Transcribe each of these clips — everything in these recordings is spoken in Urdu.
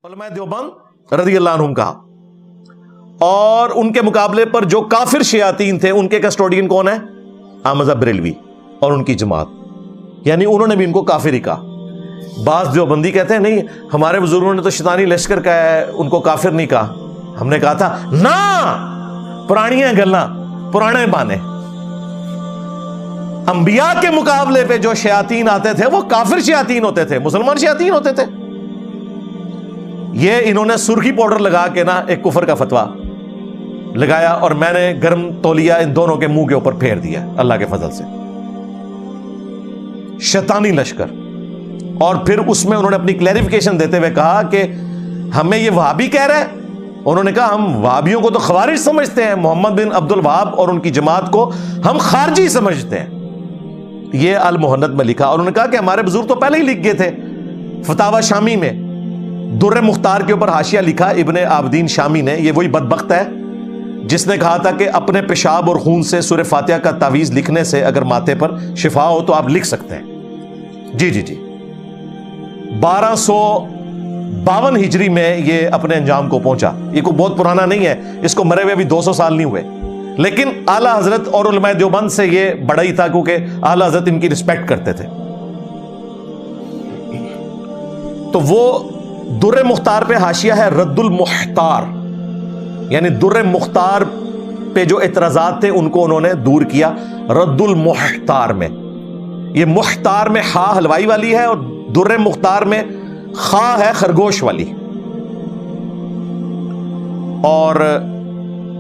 علماء دیوبند رضی اللہ عنہم کہا، اور ان کے مقابلے پر جو کافر شیاطین تھے ان کے کسٹوڈین کون ہے؟ احمد بریلوی اور ان کی جماعت، یعنی انہوں نے بھی ان کو کافر ہی کہا۔ بعض دیوبندی کہتے ہیں نہیں ہمارے بزرگوں نے تو شیطانی لشکر کہا ہے، ان کو کافر نہیں کہا۔ ہم نے کہا تھا نا، پرانیاں گلاں پرانے بانے، انبیاء کے مقابلے پہ جو شیاطین آتے تھے وہ کافر شیاطین ہوتے تھے، مسلمان شیاطین ہوتے تھے۔ یہ انہوں نے سرخی پاؤڈر لگا کے نا ایک کفر کا فتویٰ لگایا، اور میں نے گرم تولیہ ان دونوں کے منہ کے اوپر پھیر دیا اللہ کے فضل سے۔ شیطانی لشکر۔ اور پھر اس میں انہوں نے اپنی کلیریفیکیشن دیتے ہوئے کہا کہ ہمیں یہ وہابی کہہ رہا ہے، انہوں نے کہا ہم وہابیوں کو تو خوارج سمجھتے ہیں، محمد بن عبد الوہاب اور ان کی جماعت کو ہم خارجی سمجھتے ہیں۔ یہ المہند میں لکھا، اور انہوں نے کہا کہ ہمارے بزرگ تو پہلے ہی لکھ گئے تھے۔ فتاوی شامی میں در مختار کے اوپر حاشیہ لکھا ابن عابدین شامی نے، یہ وہی بدبخت ہے جس نے کہا تھا کہ اپنے پیشاب اور خون سے سورہ فاتحہ کا تعویذ لکھنے سے اگر ماتھے پر شفا ہو تو آپ لکھ سکتے ہیں۔ جی 1252 ہجری میں یہ اپنے انجام کو پہنچا۔ یہ کوئی بہت پرانا نہیں ہے، اس کو مرے ہوئے ابھی 200 سال نہیں ہوئے، لیکن اعلیٰ حضرت اور علماء دیوبند سے یہ بڑا ہی تھا کیونکہ اعلیٰ حضرت ان کی رسپیکٹ کرتے تھے۔ تو وہ در مختار پہ حاشیہ ہے رد المختار، یعنی در مختار پہ جو اعتراضات تھے ان کو انہوں نے دور کیا رد المختار میں۔ یہ مختار میں خا حلوائی والی ہے اور در مختار میں خا ہے خرگوش والی۔ اور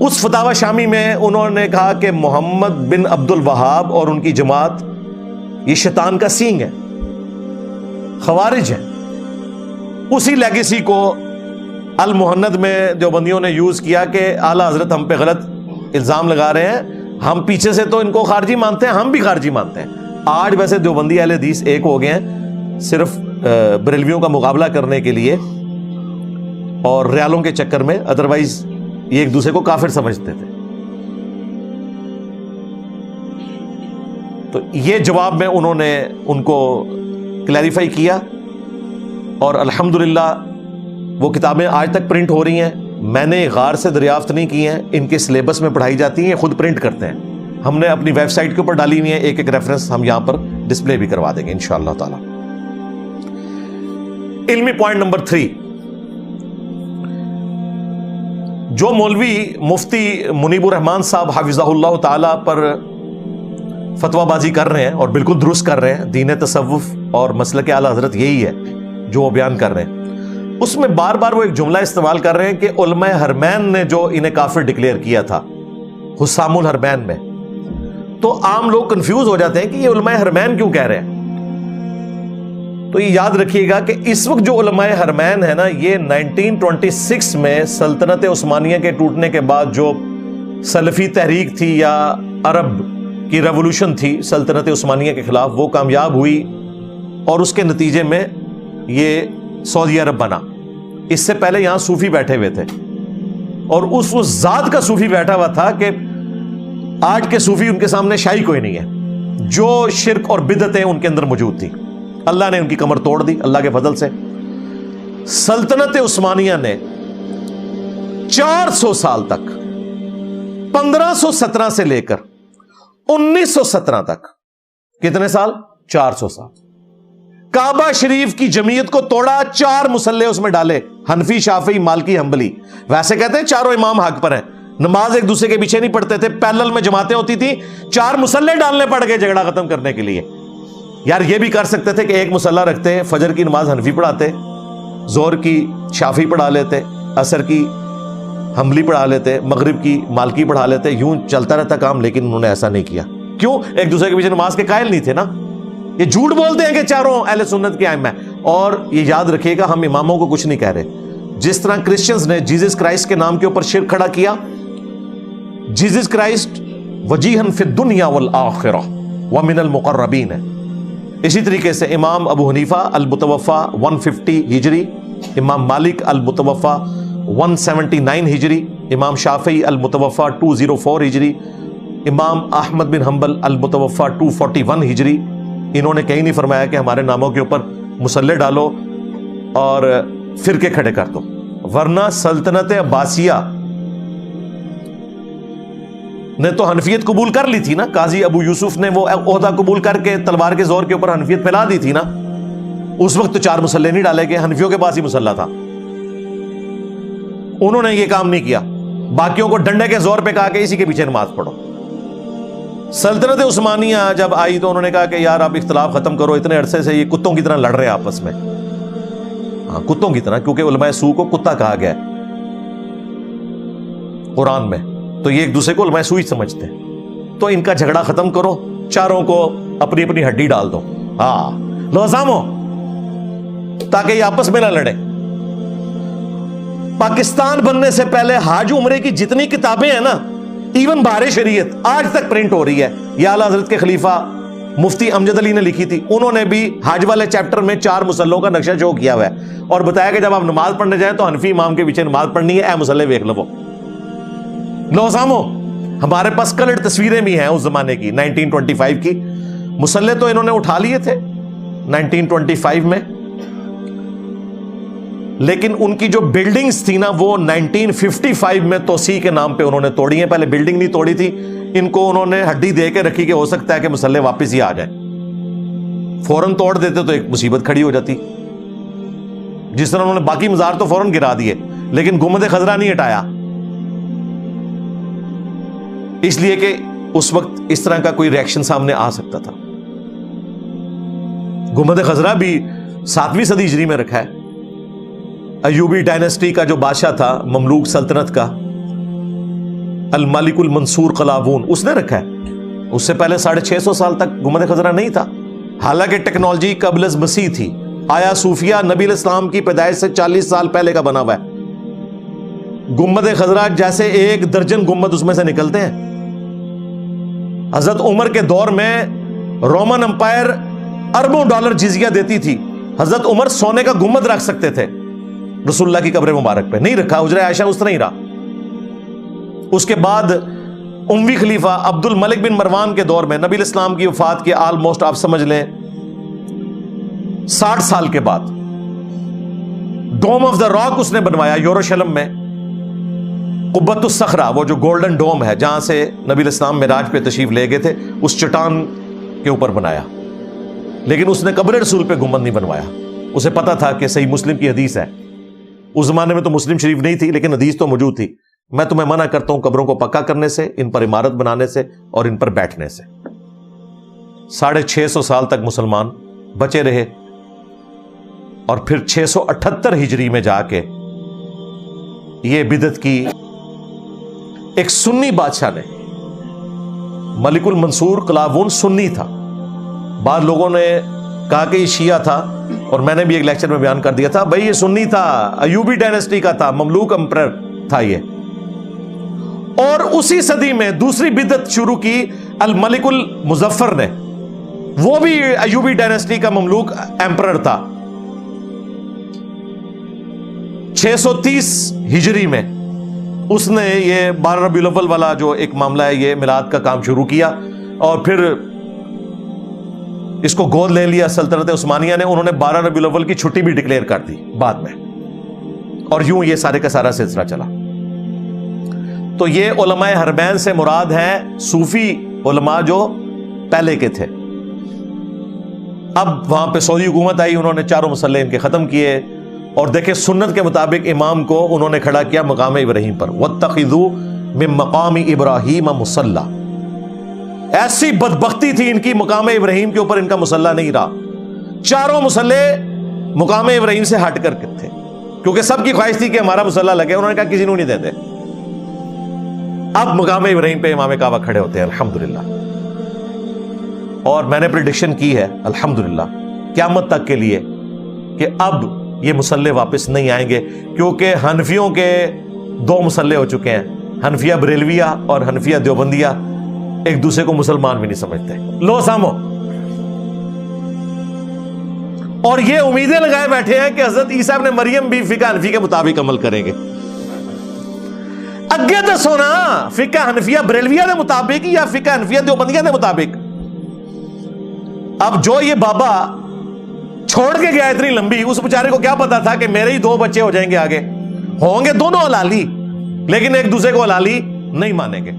اس فتاوی شامی میں انہوں نے کہا کہ محمد بن عبد الوہاب اور ان کی جماعت یہ شیطان کا سینگ ہے، خوارج ہے۔ اسی لیگیسی کو المہند میں دیوبندیوں نے یوز کیا کہ اعلیٰ حضرت ہم پہ غلط الزام لگا رہے ہیں، ہم پیچھے سے تو ان کو خارجی مانتے ہیں، ہم بھی خارجی مانتے ہیں۔ آج ویسے دیوبندی اہل حدیث ایک ہو گئے ہیں صرف بریلویوں کا مقابلہ کرنے کے لیے اور ریالوں کے چکر میں، ادروائز یہ ایک دوسرے کو کافر سمجھتے تھے۔ تو یہ جواب میں انہوں نے ان کو کلیریفائی کیا، اور الحمدللہ وہ کتابیں آج تک پرنٹ ہو رہی ہیں۔ میں نے غار سے دریافت نہیں کی ہیں، ان کے سلیبس میں پڑھائی جاتی ہیں، یہ خود پرنٹ کرتے ہیں۔ ہم نے اپنی ویب سائٹ کے اوپر ڈالی ہوئی ہیں، ایک ایک ریفرنس ہم یہاں پر ڈسپلے بھی کروا دیں گے انشاءاللہ تعالی۔ علمی پوائنٹ نمبر 3، جو مولوی مفتی منیب الرحمان صاحب حفظہ اللہ تعالی پر فتویٰ بازی کر رہے ہیں اور بالکل درست کر رہے ہیں، دین تصوف اور مسلک اعلیٰ حضرت یہی ہے جو وہ بیان کر رہے ہیں، اس میں بار بار وہ ایک جملہ استعمال کر رہے ہیں کہ علماء حرمین نے جو انہیں کافر ڈکلیئر کیا تھا حسام الحرمین میں۔ تو عام لوگ کنفیوز ہو جاتے ہیں کہ یہ علماء حرمین کیوں کہہ رہے ہیں۔ تو یہ یاد رکھیے گا کہ اس وقت جو علماء حرمین ہے نا، یہ 1926 میں سلطنت عثمانیہ کے ٹوٹنے کے بعد جو سلفی تحریک تھی یا عرب کی ریولوشن تھی سلطنت عثمانیہ کے خلاف، وہ کامیاب ہوئی، اور اس کے نتیجے میں یہ سعودی عرب بنا۔ اس سے پہلے یہاں صوفی بیٹھے ہوئے تھے، اور اس ذات کا صوفی بیٹھا ہوا تھا کہ آج کے صوفی ان کے سامنے شاہی کوئی نہیں ہے۔ جو شرک اور بدعتیں ان کے اندر موجود تھی، اللہ نے ان کی کمر توڑ دی اللہ کے فضل سے۔ سلطنت عثمانیہ نے 400 سال تک، 1517 سے لے کر 1917 تک، کتنے سال؟ 400 سال، کعبہ شریف کی جمعیت کو توڑا، 4 مسلح اس میں ڈالے، حنفی، شافعی، مالکی، حنبلی۔ ویسے کہتے ہیں چاروں امام حق پر ہیں، نماز ایک دوسرے کے پیچھے نہیں پڑھتے تھے، پیرلل میں جماعتیں ہوتی تھی، 4 مسلح ڈالنے پڑ گئے جھگڑا ختم کرنے کے لیے۔ یار یہ بھی کر سکتے تھے کہ ایک مسلح رکھتے، فجر کی نماز حنفی پڑھاتے، ظہر کی شافعی پڑھا لیتے، عصر کی حنبلی پڑھا لیتے، مغرب کی مالکی پڑھا لیتے، یوں چلتا رہتا کام، لیکن انہوں نے ایسا نہیں کیا۔ کیوں؟ ایک دوسرے کے پیچھے نماز کے قائل نہیں تھے نا۔ یہ جھوٹ بولتے ہیں کہ چاروں اہل سنت کے ائمہ ہیں، اور یہ یاد رکھیے گا ہم اماموں کو کچھ نہیں کہہ رہے۔ جس طرح کرسچنز نے جیزس کرائسٹ کے نام کے اوپر شرک کھڑا کیا، جیزس کرائسٹ وجیہن فی الدنیا والآخرہ ومن المقربین ہے، اسی طریقے سے امام ابو حنیفہ المتوفا 150 ہجری، امام مالک المتوفا 179 ہجری، امام شافعی المتوفا 204 ہجری، امام احمد بن حنبل المتوفا 241 ہجری۔ انہوں نے کہیں نہیں فرمایا کہ ہمارے ناموں کے اوپر مسلح ڈالو اور فرقے کھڑے کر دو، ورنہ سلطنت عباسیہ نے تو حنفیت قبول کر لی تھی نا. قاضی ابو یوسف نے وہ عہدہ قبول کر کے تلوار کے زور کے اوپر حنفیت پھیلا دی تھی نا. اس وقت تو 4 مسلح نہیں ڈالے گئے، حنفیوں کے پاس ہی مسلح تھا. انہوں نے یہ کام نہیں کیا، باقیوں کو ڈنڈے کے زور پہ کہا کہ اسی کے پیچھے نماز پڑھو. سلطنت عثمانیہ جب آئی تو انہوں نے کہا کہ یار آپ اختلاف ختم کرو، اتنے عرصے سے یہ کتوں کی طرح لڑ رہے ہیں آپس میں. ہاں کتوں کی طرح، کیونکہ علماء سو کو کتا کہا گیا ہے قرآن میں، تو یہ ایک دوسرے کو علماء سو ہی سمجھتے ہیں. تو ان کا جھگڑا ختم کرو، چاروں کو اپنی اپنی ہڈی ڈال دو. ہاں لو سامو، تاکہ یہ آپس میں نہ لڑے. پاکستان بننے سے پہلے حج عمرے کی جتنی کتابیں ہیں نا، ایون بہار شریعت آج تک پرنٹ ہو رہی ہے. یہ اعلیٰ حضرت کے خلیفہ مفتی امجد علی نے لکھی تھی. انہوں نے بھی حج والے چیپٹر میں 4 مسلوں کا نقشہ شو کیا ہوا ہے اور بتایا کہ جب آپ نماز پڑھنے جائیں تو حنفی امام کے پیچھے نماز پڑھنی ہے. اے مسلے ویکھ لو. لو سامو، ہمارے پاس کلرڈ تصویریں بھی ہیں اس زمانے کی، 1925 کی. مسلے تو انہوں نے اٹھا لیے تھے 1925 میں، لیکن ان کی جو بلڈنگز تھی نا وہ 1955 میں توسیع کے نام پہ انہوں نے توڑی ہیں. پہلے بلڈنگ نہیں توڑی تھی، ان کو انہوں نے ہڈی دے کے رکھی کہ ہو سکتا ہے کہ مسلح واپس ہی آ جائیں. فوراً توڑ دیتے تو ایک مصیبت کھڑی ہو جاتی. جس طرح انہوں نے باقی مزار تو فوراً گرا دیے، لیکن گنبد خضرا نہیں ہٹایا، اس لیے کہ اس وقت اس طرح کا کوئی ریئیکشن سامنے آ سکتا تھا. گنبد خضرا بھی 7ویں صدی ہجری میں رکھا ہے. ایوبی ڈائنسٹی کا جو بادشاہ تھا مملوک سلطنت کا، الملک المنصور قلاوون، اس نے رکھا ہے. اس سے پہلے 650 سال تک گنبد خضرا نہیں تھا، حالانکہ ٹیکنالوجی قبل از مسیح تھی. آیا صوفیہ نبی علیہ السلام کی پیدائش سے 40 سال پہلے کا بنا ہوا ہے. گنبد خضرا جیسے 1 درجن گنبد اس میں سے نکلتے ہیں. حضرت عمر کے دور میں رومن امپائر اربوں ڈالر جزیہ دیتی تھی. حضرت عمر سونے کا گنبد رکھ سکتے تھے رسول اللہ کی قبر مبارک پہ، نہیں رکھا. حجرہ عائشہ اس طرح ہی رہا. اس کے بعد اموی خلیفہ عبد الملک بن مروان کے دور میں، نبی الاسلام کی وفات کے آلموسٹ آپ سمجھ لیں 60 سال کے بعد، ڈوم آف دا راک اس نے بنوایا یروشلم میں. قبۃ الصخرہ، وہ جو گولڈن ڈوم ہے جہاں سے نبی الاسلام معراج پہ تشریف لے گئے تھے، اس چٹان کے اوپر بنایا. لیکن اس نے قبر رسول پہ گنبد نہیں بنوایا. اسے پتا تھا کہ صحیح مسلم کی حدیث ہے. اس زمانے میں تو مسلم شریف نہیں تھی لیکن حدیث تو موجود تھی. میں تمہیں منع کرتا ہوں قبروں کو پکا کرنے سے، ان پر عمارت بنانے سے اور ان پر بیٹھنے سے. 650 سال تک مسلمان بچے رہے، اور پھر 678 ہجری میں جا کے یہ بدعت کی ایک سنی بادشاہ نے. ملک المنصور قلاوون سنی تھا. بعض لوگوں نے کہا کہ یہ شیعہ تھا، اور میں نے بھی ایک لیکچر میں بیان کر دیا تھا بھائی یہ سنی تھا، ایوبی ڈائنسٹی کا تھا، مملوک امپرر تھا یہ. اور اسی صدی میں دوسری بدعت شروع کی الملک المظفر نے، وہ بھی ایوبی ڈائنسٹی کا مملوک امپرر تھا. 630 ہجری میں اس نے یہ 12 ربیع الاول والا جو ایک معاملہ ہے، یہ میلاد کا کام شروع کیا، اور پھر اس کو گود لے لیا سلطنت عثمانیہ نے. انہوں نے 12 ربیع الاول کی چھٹی بھی ڈکلیئر کر دی بعد میں، اور یوں یہ سارے کا سارا سلسلہ چلا. تو یہ علماء حرمین سے مراد ہیں صوفی علماء جو پہلے کے تھے. اب وہاں پہ سعودی حکومت آئی، انہوں نے 4 مسلح ان کے ختم کیے، اور دیکھیں سنت کے مطابق امام کو انہوں نے کھڑا کیا مقام ابراہیم پر. وَاتَّخِذُوا مِن مَقَامِ إِبْرَاهِيمَ مُصَلَّى. ایسی بدبختی تھی ان کی، مقام ابراہیم کے اوپر ان کا مصلی نہیں رہا. 4 مسلح مقام ابراہیم سے ہٹ کر کے تھے، کیونکہ سب کی خواہش تھی کہ ہمارا مصلی لگے. انہوں نے کہا کسی کو نہیں دیتے. اب مقام ابراہیم پہ امام کعبہ کھڑے ہوتے ہیں الحمدللہ. اور میں نے پریڈکشن کی ہے الحمدللہ قیامت تک کے لیے کہ اب یہ مسلح واپس نہیں آئیں گے، کیونکہ حنفیوں کے 2 مسلح ہو چکے ہیں. حنفیہ بریلویہ اور حنفیہ دیوبندیہ ایک دوسرے کو مسلمان بھی نہیں سمجھتے. لو سامو، اور یہ امیدیں لگائے بیٹھے ہیں کہ حضرت عیسیٰ ابن مریم بھی فقہ حنفی کے مطابق عمل کریں گے. اگے تو سونا فقہ حنفیہ بریلویہ کے مطابق یا فقہ حنفیہ دیوبندیہ کے مطابق. اب جو یہ بابا چھوڑ کے گیا اتنی لمبی، اس بیچارے کو کیا پتا تھا کہ میرے ہی 2 بچے ہو جائیں گے آگے، ہوں گے دونوں حلالی لیکن ایک دوسرے کو حلالی نہیں مانیں گے۔